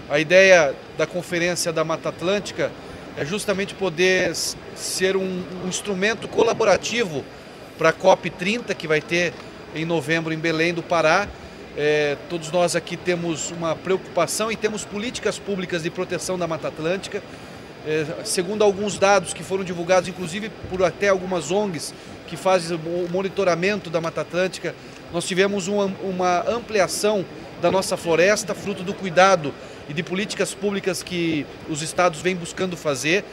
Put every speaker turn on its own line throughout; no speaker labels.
A ideia da Conferência da Mata Atlântica é justamente poder ser um instrumento colaborativo para a COP30, que vai ter em novembro em Belém do Pará. Todos nós aqui temos uma preocupação e temos políticas públicas de proteção da Mata Atlântica. Segundo alguns dados que foram divulgados, inclusive por até algumas ONGs que fazem o monitoramento da Mata Atlântica, nós tivemos uma ampliação da nossa floresta, fruto do cuidado e de políticas públicas que os estados vêm buscando fazer.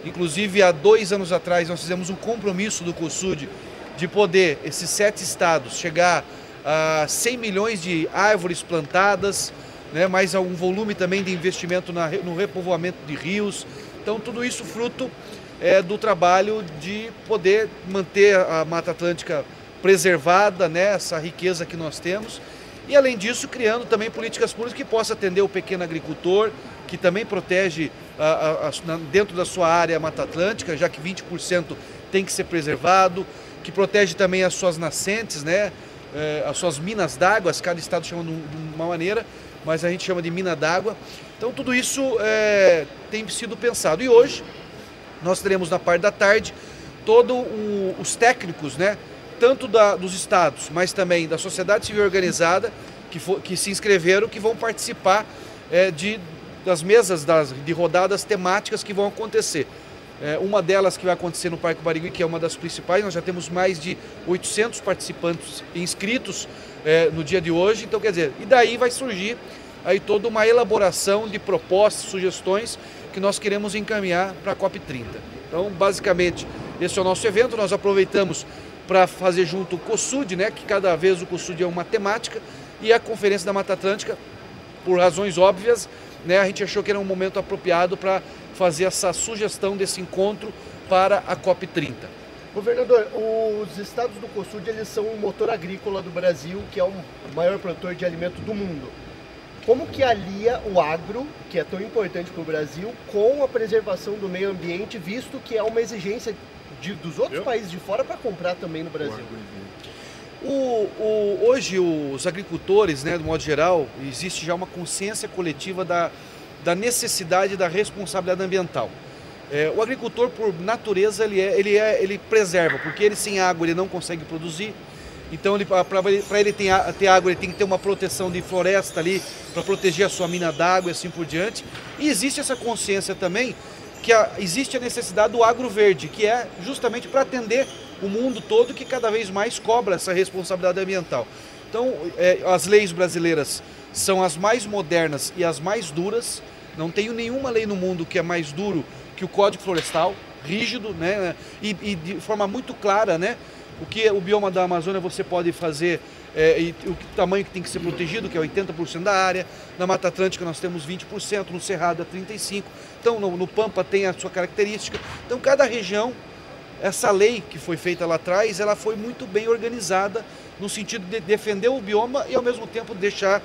Inclusive, há 2 anos atrás, nós fizemos um compromisso do COSUD de poder, esses 7 estados, chegar a 100 milhões de árvores plantadas, né, mais algum volume também de investimento no repovoamento de rios. Então, tudo isso fruto do trabalho de poder manter a Mata Atlântica preservada, né, essa riqueza que nós temos. E, além disso, criando também políticas públicas que possam atender o pequeno agricultor, que também protege dentro da sua área a Mata Atlântica, já que 20% tem que ser preservado, que protege também as suas nascentes, né, as suas minas d'água, cada estado chama de uma maneira, mas a gente chama de mina d'água. Então, tudo isso tem sido pensado. E hoje, nós teremos na parte da tarde todos os técnicos, né, tanto dos estados, mas também da sociedade civil organizada, que se inscreveram, que vão participar das mesas de rodadas temáticas que vão acontecer. Uma delas que vai acontecer no Parque Barigui, que é uma das principais, nós já temos mais de 800 participantes inscritos no dia de hoje. Então, quer dizer, e daí vai surgir aí toda uma elaboração de propostas, sugestões que nós queremos encaminhar para a COP30. Então, basicamente, esse é o nosso evento. Nós aproveitamos para fazer junto o COSUD, né, que cada vez o COSUD é uma temática, e a Conferência da Mata Atlântica, por razões óbvias, né, a gente achou que era um momento apropriado para fazer essa sugestão desse encontro para a COP30.
Governador, os estados do COSUD, eles são o motor agrícola do Brasil, que é o maior produtor de alimento do mundo. Como que alia o agro, que é tão importante para o Brasil, com a preservação do meio ambiente, visto que é uma exigência dos outros países de fora para comprar também no Brasil?
Hoje, os agricultores, né, do modo geral, existe já uma consciência coletiva da necessidade da responsabilidade ambiental. O agricultor, por natureza, ele preserva, porque ele sem água ele não consegue produzir. Então, para ele ter água, ele tem que ter uma proteção de floresta ali, para proteger a sua mina d'água e assim por diante. E existe essa consciência também, que existe a necessidade do agro verde, que é justamente para atender o mundo todo, que cada vez mais cobra essa responsabilidade ambiental. Então, as leis brasileiras são as mais modernas e as mais duras. Não tenho nenhuma lei no mundo que é mais duro que o Código Florestal, rígido, né, e de forma muito clara, né, o bioma da Amazônia você pode fazer, o tamanho que tem que ser protegido, que é 80% da área. Na Mata Atlântica nós temos 20%, no Cerrado é 35%, então no Pampa tem a sua característica. Então cada região, essa lei que foi feita lá atrás, ela foi muito bem organizada no sentido de defender o bioma e ao mesmo tempo deixar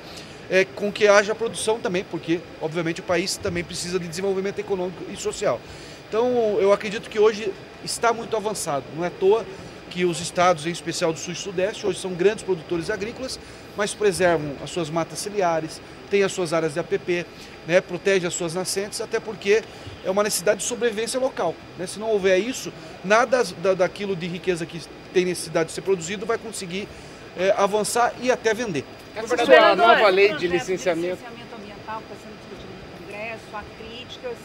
com que haja produção também, porque obviamente o país também precisa de desenvolvimento econômico e social. Então eu acredito que hoje está muito avançado, não é à toa que os estados, em especial do Sul e Sudeste, hoje são grandes produtores agrícolas, mas preservam as suas matas ciliares, têm as suas áreas de APP, né, protegem as suas nascentes, até porque é uma necessidade de sobrevivência local, né? Se não houver isso, nada daquilo de riqueza que tem necessidade de ser produzido vai conseguir avançar e até vender.
A nova lei de licenciamento
ambiental que está sendo discutido no Congresso, há críticas,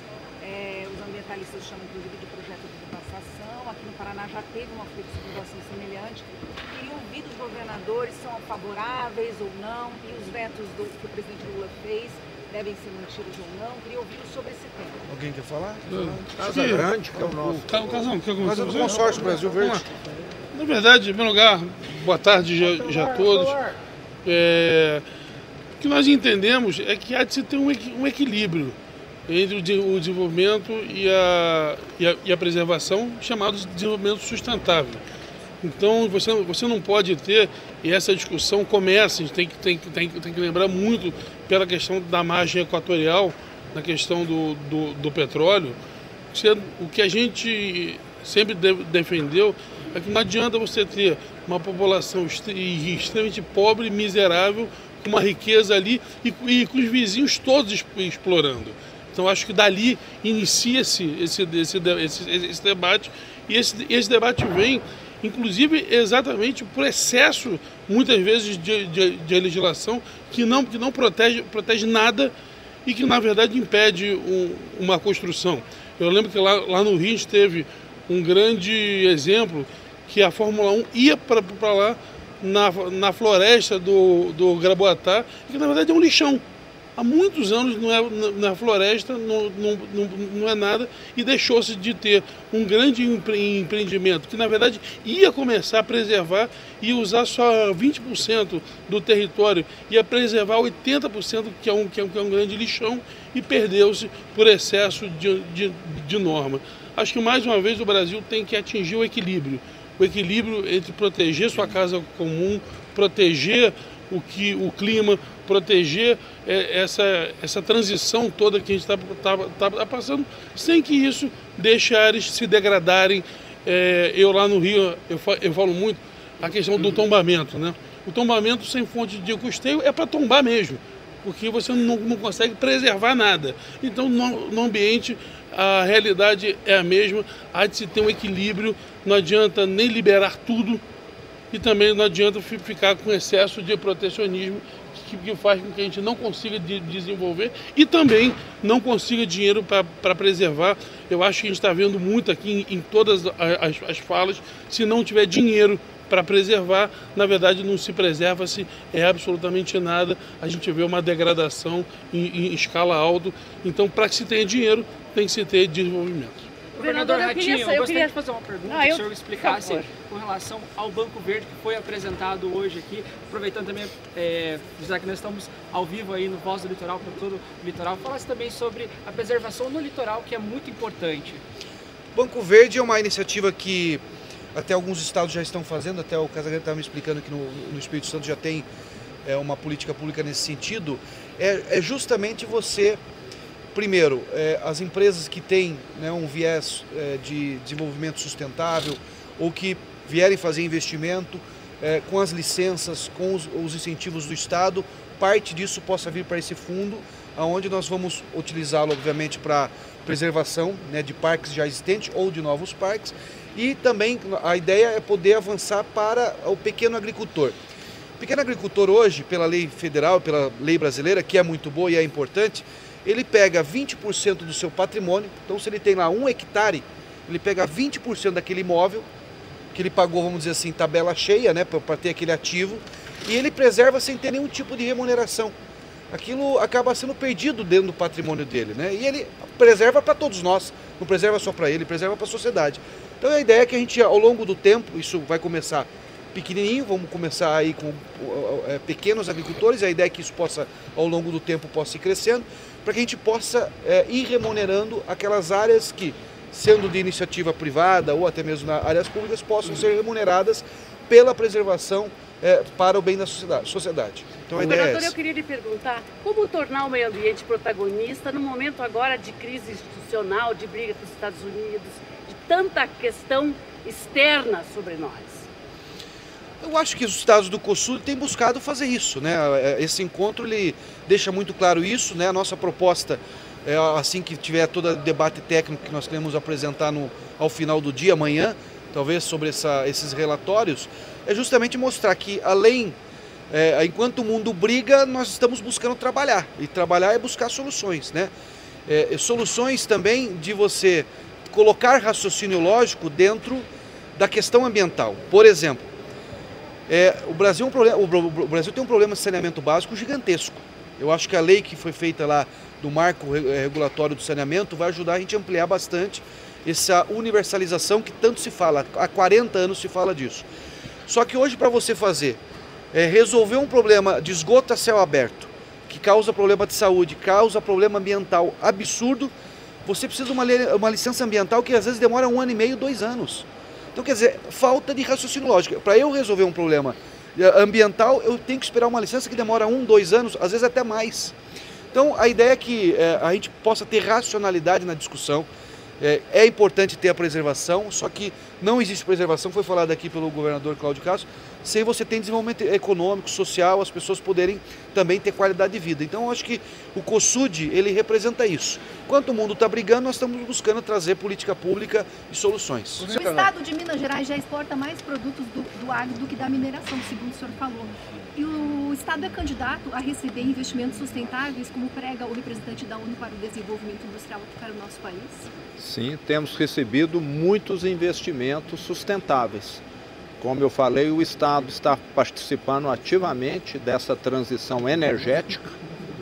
os ambientalistas chamam inclusive de projeto de devassação. Aqui no Paraná já teve uma flexibilização semelhante. Queria ouvir dos governadores, são favoráveis ou não, e os vetos que o presidente Lula fez devem ser mantidos ou não. Queria ouvir sobre esse tema.
Alguém quer falar?
Casa Grande, que é o nosso.
Casão, quer
Mas é do consórcio Brasil Verde.
Na verdade, em primeiro lugar, boa tarde já a todos. O que nós entendemos é que há de se ter um equilíbrio entre o desenvolvimento e a preservação, chamado de desenvolvimento sustentável. Então, você não pode ter, e essa discussão começa, a gente tem que lembrar muito pela questão da margem equatorial, na questão do petróleo. O que a gente sempre defendeu é que não adianta você ter uma população extremamente pobre, miserável, uma riqueza ali e com os vizinhos todos explorando. Então acho que dali inicia-se esse debate, e esse debate vem, inclusive, exatamente por excesso, muitas vezes, de legislação que não protege nada e que, na verdade, impede uma construção. Eu lembro que lá no Rio a gente teve um grande exemplo, que a Fórmula 1 ia para lá na floresta do Graboatá, que na verdade é um lixão. Há muitos anos não é floresta, não é nada, e deixou-se de ter um grande empreendimento que, na verdade, ia começar a preservar e usar só 20% do território, ia preservar 80%, que é um grande lixão, e perdeu-se por excesso de norma. Acho que, mais uma vez, o Brasil tem que atingir o equilíbrio entre proteger sua casa comum, proteger o clima, proteger essa transição toda que a gente está passando, sem que isso deixe áreas se degradarem. Eu lá no Rio, eu falo muito a questão do tombamento, né? O tombamento sem fonte de custeio é para tombar mesmo, porque você não consegue preservar nada. Então, no ambiente, a realidade é a mesma, há de se ter um equilíbrio, não adianta nem liberar tudo, e também não adianta ficar com excesso de protecionismo que faz com que a gente não consiga desenvolver e também não consiga dinheiro para preservar. Eu acho que a gente está vendo muito aqui em todas as falas, se não tiver dinheiro para preservar, na verdade não se preserva-se absolutamente nada, a gente vê uma degradação em escala alta. Então, para que se tenha dinheiro, tem que se ter desenvolvimento.
Governador Ratinho, eu gostaria de fazer uma pergunta, que o senhor explicasse com relação ao Banco Verde que foi apresentado hoje aqui, aproveitando também, já que nós estamos ao vivo aí no Voz do Litoral, para todo o litoral, falasse também sobre a preservação no litoral, que é muito importante.
O Banco Verde é uma iniciativa que até alguns estados já estão fazendo, até o Casagrande estava me explicando que no Espírito Santo já tem uma política pública nesse sentido, é justamente você... Primeiro, as empresas que têm, né, um viés de desenvolvimento sustentável ou que vierem fazer investimento com as licenças, com os incentivos do Estado, parte disso possa vir para esse fundo, onde nós vamos utilizá-lo, obviamente, para preservação, né, de parques já existentes ou de novos parques. E também a ideia é poder avançar para o pequeno agricultor. O pequeno agricultor hoje, pela lei federal, pela lei brasileira, que é muito boa e é importante, ele pega 20% do seu patrimônio. Então, se ele tem lá 1 hectare, ele pega 20% daquele imóvel, que ele pagou, vamos dizer assim, tabela cheia, né, para ter aquele ativo, e ele preserva sem ter nenhum tipo de remuneração. Aquilo acaba sendo perdido dentro do patrimônio dele, né? E ele preserva para todos nós, não preserva só para ele, preserva para a sociedade. Então, a ideia é que a gente, ao longo do tempo, isso vai começar pequenininho, vamos começar aí com pequenos agricultores, a ideia é que isso possa, ao longo do tempo, possa ir crescendo, para que a gente possa ir remunerando aquelas áreas que, sendo de iniciativa privada ou até mesmo nas áreas públicas, possam ser remuneradas pela preservação para o bem da sociedade. Então, a ideia é essa.
Eu queria lhe perguntar, como tornar o meio ambiente protagonista no momento agora de crise institucional, de briga com os Estados Unidos, de tanta questão externa sobre nós?
Eu acho que os estados do COSUD têm buscado fazer isso, né? Esse encontro ele deixa muito claro isso, né? A nossa proposta, assim que tiver todo o debate técnico que nós queremos apresentar ao final do dia, amanhã, talvez sobre esses relatórios, é justamente mostrar que além, enquanto o mundo briga, nós estamos buscando trabalhar, e trabalhar é buscar soluções, né? Soluções também de você colocar raciocínio lógico dentro da questão ambiental. Por exemplo, o Brasil tem um problema de saneamento básico gigantesco. Eu acho que a lei que foi feita lá do marco regulatório do saneamento vai ajudar a gente a ampliar bastante essa universalização que tanto se fala. Há 40 anos se fala disso. Só que hoje, para você resolver um problema de esgoto a céu aberto, que causa problema de saúde, causa problema ambiental absurdo, você precisa de uma licença ambiental que às vezes demora 1 ano e meio, 2 anos. Então, quer dizer, falta de raciocínio lógico. Para eu resolver um problema ambiental, eu tenho que esperar uma licença que demora 1, 2 anos, às vezes até mais. Então, a ideia é que a gente possa ter racionalidade na discussão, É importante ter a preservação, só que não existe preservação, foi falado aqui pelo governador Cláudio Castro, sem você ter desenvolvimento econômico, social, as pessoas poderem também ter qualidade de vida. Então eu acho que o COSUD, ele representa isso. Enquanto o mundo está brigando, nós estamos buscando trazer política pública e soluções.
O estado de Minas Gerais já exporta mais produtos do agro do que da mineração, segundo o senhor falou. E o estado é candidato a receber investimentos sustentáveis, como prega o representante da ONU para o Desenvolvimento Industrial aqui para o nosso país?
Sim, temos recebido muitos investimentos sustentáveis. Como eu falei, o estado está participando ativamente dessa transição energética.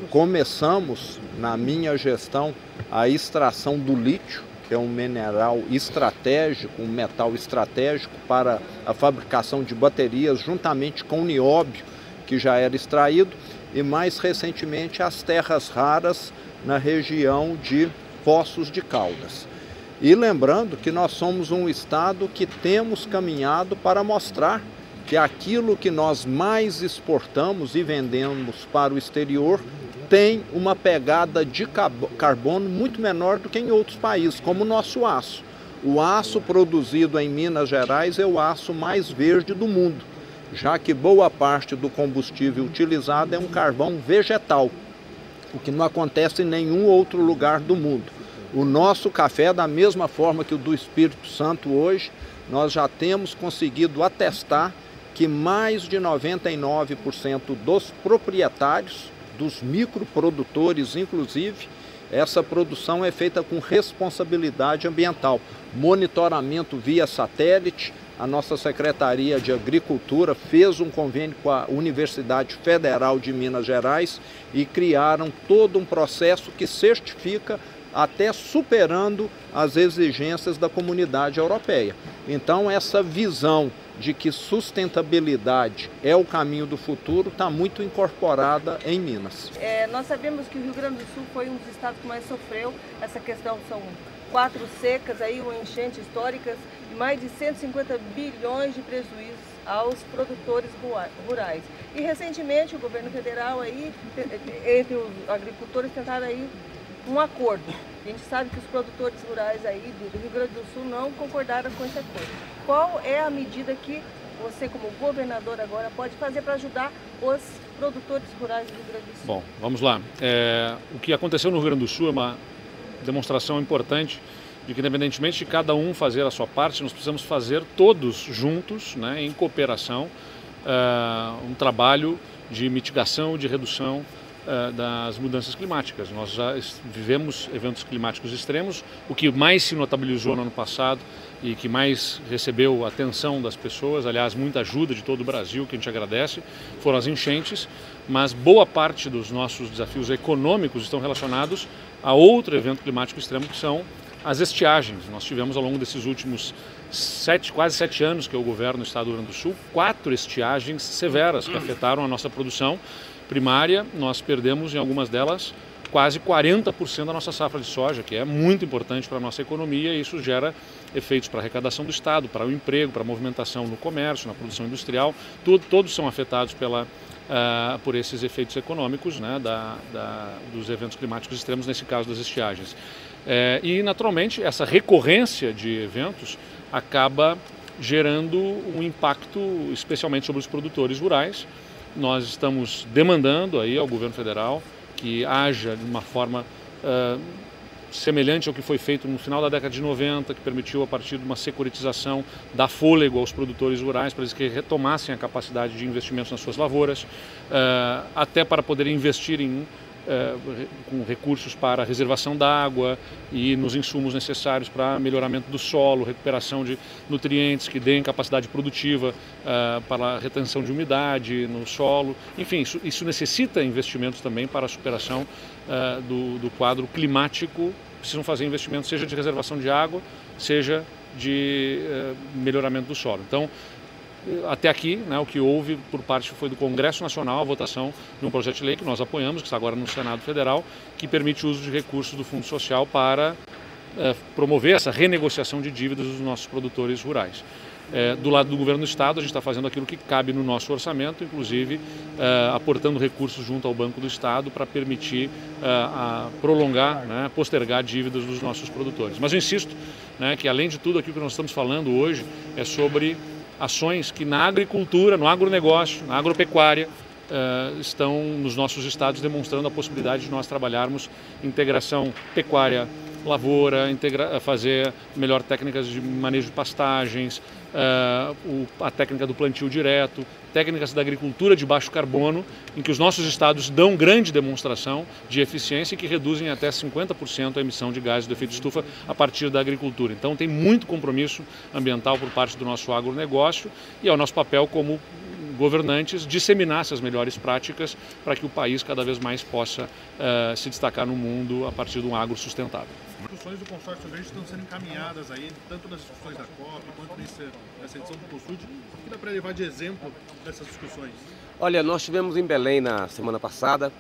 Começamos, na minha gestão, a extração do lítio, que é um mineral estratégico, um metal estratégico para a fabricação de baterias, juntamente com o nióbio, que já era extraído, e mais recentemente as terras raras na região de Poços de Caldas. E lembrando que nós somos um estado que temos caminhado para mostrar que aquilo que nós mais exportamos e vendemos para o exterior tem uma pegada de carbono muito menor do que em outros países, como o nosso aço. O aço produzido em Minas Gerais é o aço mais verde do mundo, já que boa parte do combustível utilizado é um carvão vegetal, o que não acontece em nenhum outro lugar do mundo. O nosso café, da mesma forma que o do Espírito Santo hoje, nós já temos conseguido atestar que mais de 99% dos proprietários, dos microprodutores inclusive, essa produção é feita com responsabilidade ambiental. Monitoramento via satélite, a nossa Secretaria de Agricultura fez um convênio com a Universidade Federal de Minas Gerais e criaram todo um processo que certifica, até superando as exigências da comunidade europeia. Então essa visão de que sustentabilidade é o caminho do futuro está muito incorporada em Minas.
Nós sabemos que o Rio Grande do Sul foi um dos estados que mais sofreu essa questão, são 4 secas, aí uma enchente históricas e mais de 150 bilhões de prejuízos aos produtores rurais. E recentemente o governo federal aí, entre os agricultores, tentaram aí um acordo. A gente sabe que os produtores rurais aí do Rio Grande do Sul não concordaram com esse acordo. Qual é a medida que você, como governador agora, pode fazer para ajudar os produtores rurais do Rio Grande do Sul?
Bom, vamos lá. O que aconteceu no Rio Grande do Sul é uma demonstração importante de que, independentemente de cada um fazer a sua parte, nós precisamos fazer todos juntos, né, em cooperação, um trabalho de mitigação, de redução das mudanças climáticas. Nós já vivemos eventos climáticos extremos. O que mais se notabilizou no ano passado e que mais recebeu a atenção das pessoas, aliás, muita ajuda de todo o Brasil, que a gente agradece, foram as enchentes, mas boa parte dos nossos desafios econômicos estão relacionados a outro evento climático extremo, que são as estiagens. Nós tivemos, ao longo desses últimos quase 7 anos que eu governo o estado do Rio Grande do Sul, 4 estiagens severas que afetaram a nossa produção primária. Nós perdemos, em algumas delas, quase 40% da nossa safra de soja, que é muito importante para a nossa economia, e isso gera efeitos para a arrecadação do estado, para o emprego, para a movimentação no comércio, na produção industrial. Todos são afetados por esses efeitos econômicos, né, dos eventos climáticos extremos, nesse caso das estiagens. E, naturalmente, essa recorrência de eventos acaba gerando um impacto, especialmente sobre os produtores rurais. Nós estamos demandando aí ao governo federal que haja de uma forma semelhante ao que foi feito no final da década de 90, que permitiu, a partir de uma securitização, dar fôlego aos produtores rurais para eles que retomassem a capacidade de investimentos nas suas lavouras, até para poderem investir com recursos para a reservação da água e nos insumos necessários para melhoramento do solo, recuperação de nutrientes que deem capacidade produtiva para a retenção de umidade no solo. Enfim, isso necessita investimentos também para a superação do quadro climático. Precisam fazer investimentos, seja de reservação de água, seja de melhoramento do solo. Então, até aqui, né, o que houve por parte foi do Congresso Nacional a votação de um projeto de lei que nós apoiamos, que está agora no Senado Federal, que permite o uso de recursos do Fundo Social para promover essa renegociação de dívidas dos nossos produtores rurais. Do lado do governo do Estado, a gente está fazendo aquilo que cabe no nosso orçamento, inclusive aportando recursos junto ao Banco do Estado para permitir prolongar, né, postergar dívidas dos nossos produtores. Mas eu insisto, né, que além de tudo aquilo que nós estamos falando hoje é sobre ações que na agricultura, no agronegócio, na agropecuária, estão nos nossos estados demonstrando a possibilidade de nós trabalharmos integração pecuária, lavoura, fazer melhor técnicas de manejo de pastagens, a técnica do plantio direto, técnicas da agricultura de baixo carbono, em que os nossos estados dão grande demonstração de eficiência e que reduzem até 50% a emissão de gases de efeito estufa a partir da agricultura. Então tem muito compromisso ambiental por parte do nosso agronegócio e é o nosso papel como governantes disseminar essas melhores práticas para que o país cada vez mais possa se destacar no mundo a partir de um agro sustentável.
As discussões do consórcio verde estão sendo encaminhadas aí, tanto nas discussões da COP quanto nessa edição do COSUD. O que dá para levar de exemplo dessas discussões?
Olha, nós estivemos em Belém na semana passada,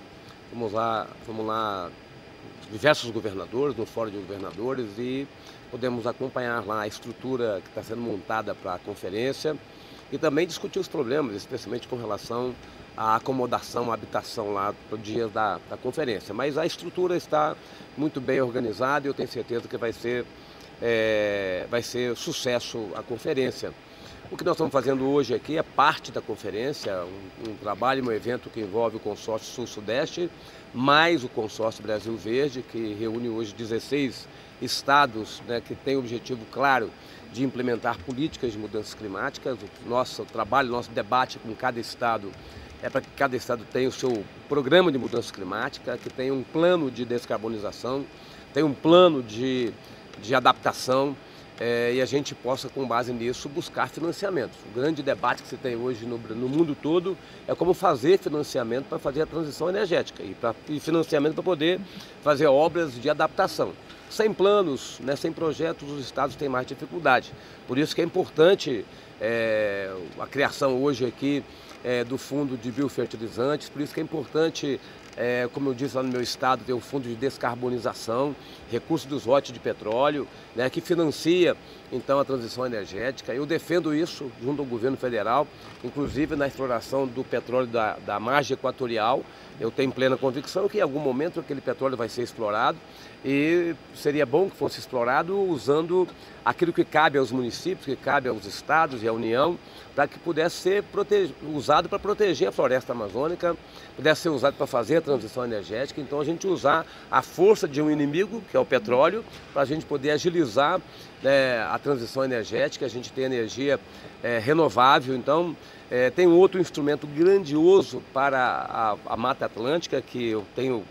fomos lá diversos governadores, no Fórum de Governadores, e podemos acompanhar lá a estrutura que está sendo montada para a conferência e também discutir os problemas, especialmente com relação à acomodação, à habitação lá para o dia da conferência. Mas a estrutura está muito bem organizada e eu tenho certeza que vai ser sucesso a conferência. O que nós estamos fazendo hoje aqui é parte da conferência, um trabalho, um evento que envolve o consórcio Sul-Sudeste, mais o consórcio Brasil Verde, que reúne hoje 16 estados, né, que tem o objetivo claro de implementar políticas de mudanças climáticas. O nosso trabalho, nosso debate com cada estado é para que cada estado tenha o seu programa de mudança climática, que tenha um plano de descarbonização, tenha um plano de adaptação, e a gente possa, com base nisso, buscar financiamentos. O grande debate que se tem hoje no mundo todo é como fazer financiamento para fazer a transição energética e financiamento para poder fazer obras de adaptação. Sem planos, né, sem projetos, os estados têm mais dificuldade. Por isso que é importante a criação hoje aqui do Fundo de Biofertilizantes, por isso que é importante, como eu disse lá no meu estado, ter o Fundo de Descarbonização, recursos dos royalties de petróleo, né, que financia então a transição energética. Eu defendo isso junto ao governo federal, inclusive na exploração do petróleo da margem equatorial. Eu tenho plena convicção que em algum momento aquele petróleo vai ser explorado e seria bom que fosse explorado usando aquilo que cabe aos municípios, que cabe aos estados e à União, para que pudesse ser usado para proteger a floresta amazônica, pudesse ser usado para fazer a transição energética. Então a gente usar a força de um inimigo, que é o petróleo, para a gente poder agilizar a transição energética, a gente tem energia renovável. Então tem um outro instrumento grandioso para a Mata Atlântica, que eu tenho,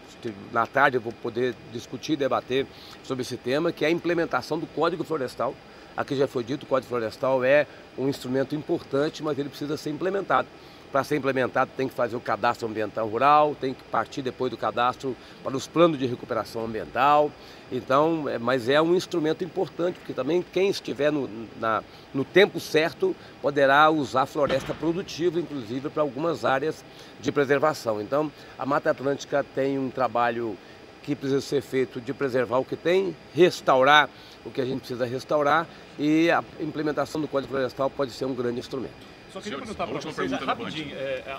na tarde eu vou poder discutir e debater sobre esse tema, que é a implementação do Código Florestal. Aqui já foi dito, o Código Florestal é um instrumento importante, mas ele precisa ser implementado. Para ser implementado tem que fazer o cadastro ambiental rural, tem que partir depois do cadastro para os planos de recuperação ambiental. Então, mas é um instrumento importante, porque também quem estiver no tempo certo poderá usar a floresta produtiva, inclusive para algumas áreas de preservação. Então, a Mata Atlântica tem um trabalho que precisa ser feito de preservar o que tem, restaurar o que a gente precisa restaurar, e a implementação do Código Florestal pode ser um grande instrumento.
Só queria perguntar para vocês rapidinho,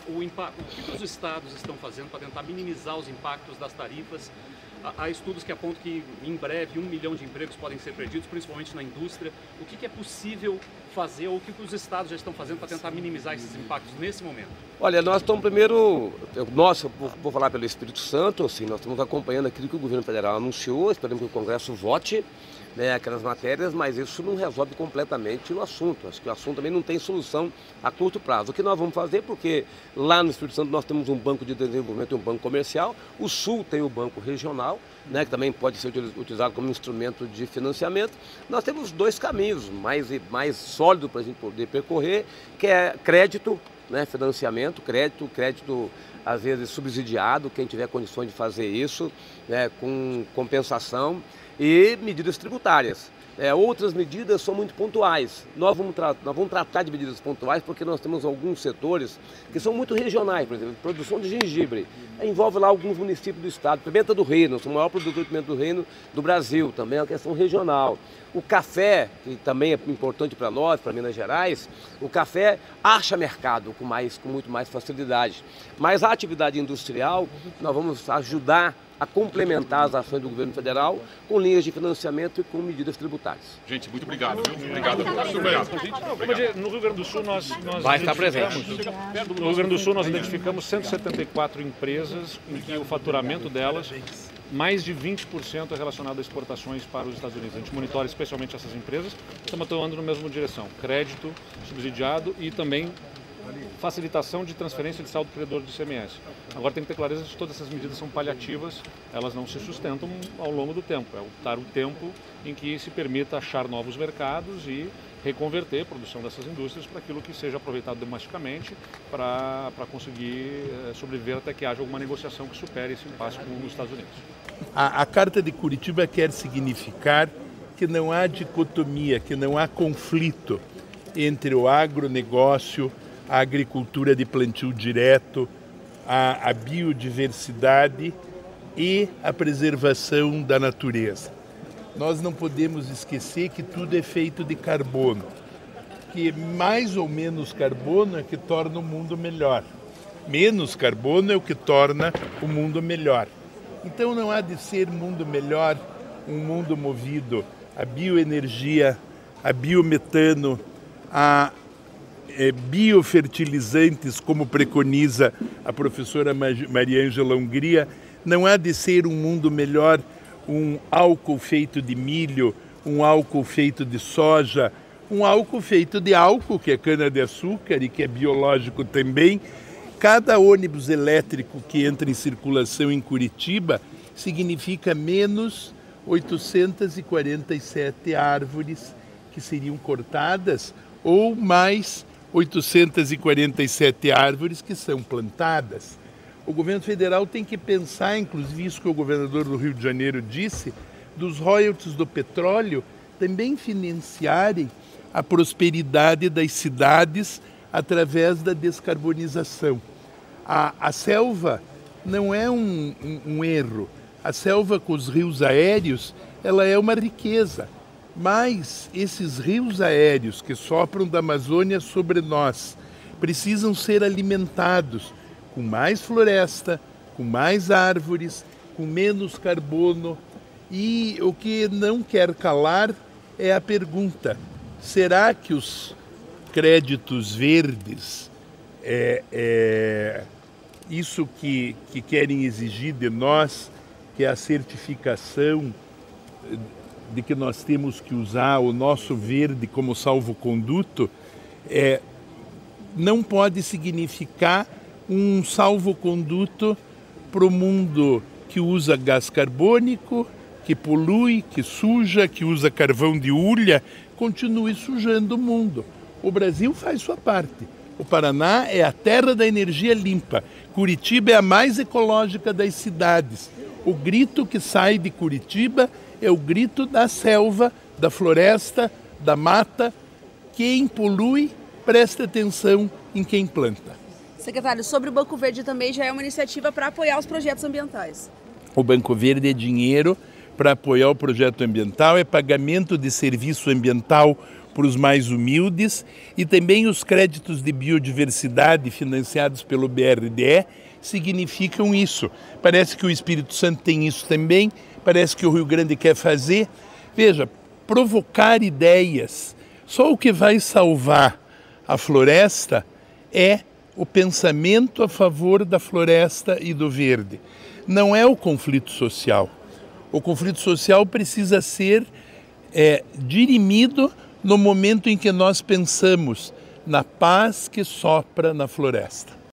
o que os estados estão fazendo para tentar minimizar os impactos das tarifas? Há estudos que apontam que em breve 1 milhão de empregos podem ser perdidos, principalmente na indústria. O que é possível fazer ou o que os estados já estão fazendo para tentar minimizar esses impactos nesse momento?
Olha, nós estamos primeiro, eu vou falar pelo Espírito Santo, assim, nós estamos acompanhando aquilo que o governo federal anunciou, esperamos que o Congresso vote, né, aquelas matérias, mas isso não resolve completamente o assunto. Acho que o assunto também não tem solução a curto prazo. O que nós vamos fazer, porque lá no Espírito Santo nós temos um banco de desenvolvimento e um banco comercial, o Sul tem o banco regional, né, que também pode ser utilizado como instrumento de financiamento. Nós temos dois caminhos mais sólidos para a gente poder percorrer, que é crédito, né, financiamento, crédito às vezes subsidiado, quem tiver condições de fazer isso, né, com compensação, e medidas tributárias. Outras medidas são muito pontuais. Nós vamos tratar de medidas pontuais porque nós temos alguns setores que são muito regionais, por exemplo, produção de gengibre. Envolve lá alguns municípios do estado. Pimenta do Reino, somos o maior produtor de pimenta do Reino do Brasil, também é uma questão regional. O café, que também é importante para nós, para Minas Gerais, o café acha mercado com muito mais facilidade. Mas a atividade industrial, nós vamos ajudar a complementar as ações do governo federal com linhas de financiamento e com medidas tributárias.
Gente, muito obrigado, viu? Obrigado.
No Rio Grande do Sul nós
vai estar presente.
No Rio Grande do Sul nós identificamos 174 empresas em que o faturamento delas, mais de 20% é relacionado a exportações para os Estados Unidos. A gente monitora especialmente essas empresas, estamos atuando na mesma direção, crédito subsidiado e também facilitação de transferência de saldo credor de ICMS. Agora tem que ter clareza de que todas essas medidas são paliativas, elas não se sustentam ao longo do tempo. É dar o tempo em que se permita achar novos mercados e reconverter a produção dessas indústrias para aquilo que seja aproveitado domesticamente para conseguir sobreviver até que haja alguma negociação que supere esse impasse com os Estados Unidos.
A Carta de Curitiba quer significar que não há dicotomia, que não há conflito entre o agronegócio, a agricultura de plantio direto, a biodiversidade e a preservação da natureza. Nós não podemos esquecer que tudo é feito de carbono, que mais ou menos carbono é que torna o mundo melhor. Menos carbono é o que torna o mundo melhor. Então não há de ser mundo melhor um mundo movido a bioenergia, a biometano, a biofertilizantes, como preconiza a professora Maria Ângela Hungria. Não há de ser um mundo melhor um álcool feito de milho, um álcool feito de soja, um álcool feito de álcool, que é cana-de-açúcar e que é biológico também. Cada ônibus elétrico que entra em circulação em Curitiba significa menos 847 árvores que seriam cortadas ou mais 847 árvores que são plantadas. O governo federal tem que pensar, inclusive isso que o governador do Rio de Janeiro disse, dos royalties do petróleo também financiarem a prosperidade das cidades através da descarbonização. A selva não é um erro. A selva com os rios aéreos, ela é uma riqueza. Mas esses rios aéreos que sopram da Amazônia sobre nós precisam ser alimentados com mais floresta, com mais árvores, com menos carbono. E o que não quer calar é a pergunta: será que os créditos verdes, isso que querem exigir de nós, que é a certificação de que nós temos que usar o nosso verde como salvo-conduto, não pode significar um salvo-conduto para o mundo que usa gás carbônico, que polui, que suja, que usa carvão de hulha, continue sujando o mundo. O Brasil faz sua parte. O Paraná é a terra da energia limpa. Curitiba é a mais ecológica das cidades. O grito que sai de Curitiba é o grito da selva, da floresta, da mata. Quem polui, presta atenção em quem planta.
Secretário, sobre o Banco Verde também já é uma iniciativa para apoiar os projetos ambientais.
O Banco Verde é dinheiro para apoiar o projeto ambiental, é pagamento de serviço ambiental para os mais humildes e também os créditos de biodiversidade financiados pelo BRDE significam isso. Parece que o Espírito Santo tem isso também, parece que o Rio Grande quer fazer. Veja, provocar ideias. Só o que vai salvar a floresta é o pensamento a favor da floresta e do verde. Não é o conflito social. O conflito social precisa ser dirimido no momento em que nós pensamos na paz que sopra na floresta.